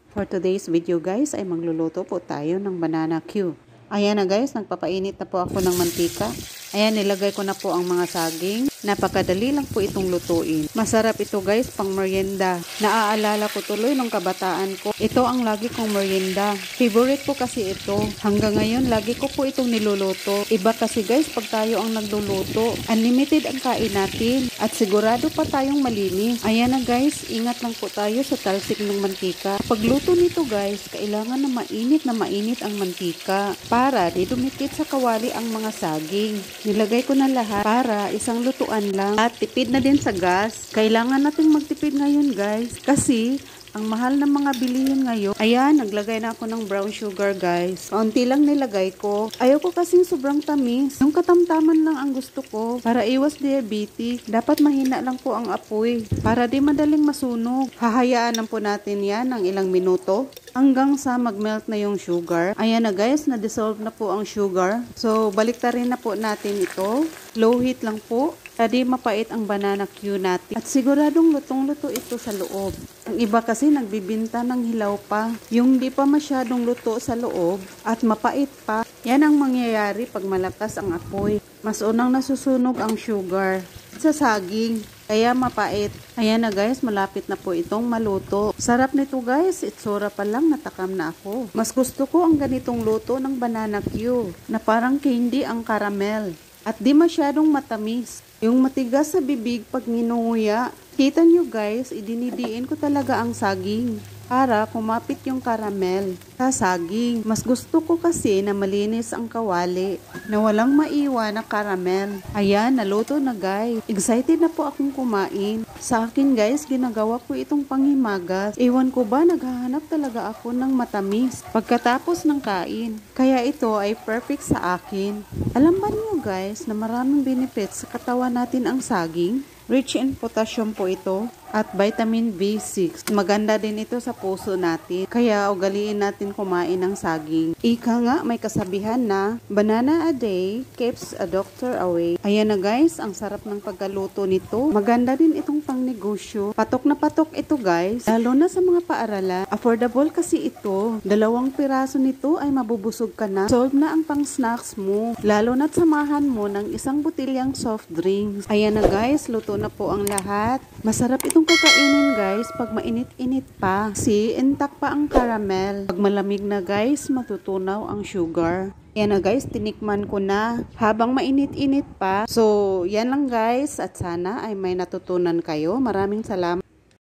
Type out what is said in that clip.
For today's video guys ay magluluto po tayo ng banana Q. Ayan na guys, nagpapainit na po ako ng mantika. Ayan, nilagay ko na po ang mga saging. Napakadali lang po itong lutuin. Masarap ito guys, pang merienda. Naaalala ko tuloy nung kabataan ko. Ito ang lagi kong merienda. Favorite ko kasi ito. Hanggang ngayon, lagi ko po itong niluluto. Iba kasi guys, pag tayo ang nagluluto, unlimited ang kain natin. At sigurado pa tayong malinis. Ayan na guys, ingat lang po tayo sa talsik ng mantika. Pagluto nito guys, kailangan na mainit ang mantika. Para di dumikit sa kawali ang mga saging. Nilagay ko na lahat para isang lutuan lang. At tipid na din sa gas. Kailangan nating magtipid ngayon guys. Kasi ang mahal ng mga bilihin ngayon. Ayan, naglagay na ako ng brown sugar guys. Kaunti lang nilagay ko. Ayaw ko kasing sobrang tamis. Yung katamtaman lang ang gusto ko. Para iwas diabetic. Dapat mahina lang po ang apoy. Para di madaling masunog. Hahayaan lang po natin yan ng ilang minuto. Hanggang sa mag-melt na yung sugar. Ayan na guys, na-dissolve na po ang sugar. So, baliktarin na po natin ito. Low heat lang po. Hindi mapait ang banana Q natin. At siguradong lutong-luto ito sa loob. Ang iba kasi nagbibinta ng hilaw pa. Yung di pa masyadong luto sa loob at mapait pa. Yan ang mangyayari pag malakas ang apoy. Mas unang nasusunog ang sugar sa saging. Kaya mapait. Ayan na guys, malapit na po itong maluto. Sarap nito guys, itsura pa lang natakam na ako. Mas gusto ko ang ganitong luto ng banana Q na parang candy ang caramel. At di masyadong matamis. Yung matigas sa bibig pag ninunguya. Kita nyo guys, idinidiin ko talaga ang saging para kumapit yung caramel sa saging. Mas gusto ko kasi na malinis ang kawali, na walang maiwan na caramel. Ayan, naluto na guys. Excited na po akong kumain. Sa akin guys, ginagawa ko itong panghimagas. Ewan ko ba, naghahanap talaga ako ng matamis pagkatapos ng kain. Kaya ito ay perfect sa akin. Alam ba niyo guys na maraming benefits sa katawan natin ang saging? Rich in potassium po ito at vitamin B6. Maganda din ito sa puso natin. Kaya ugaliin natin kumain ng saging. Ika nga, may kasabihan na banana a day keeps a doctor away. Ayan na guys, ang sarap ng pagkaluto nito. Maganda din itong pangnegosyo. Patok na patok ito guys. Lalo na sa mga paaralan. Affordable kasi ito. 2 piraso nito ay mabubusog ka na. Solve na ang pang snacks mo. Lalo na't samahan mo ng isang botilyang soft drinks. Ayan na guys, luto na po ang lahat. Masarap itong kakainin guys pag mainit-init pa. Si intact pa ang caramel. Pag malamig na guys, matutunaw ang sugar. Yan na guys, tinikman ko na habang mainit-init pa. So, yan lang guys at sana ay may natutunan kayo. Maraming salamat.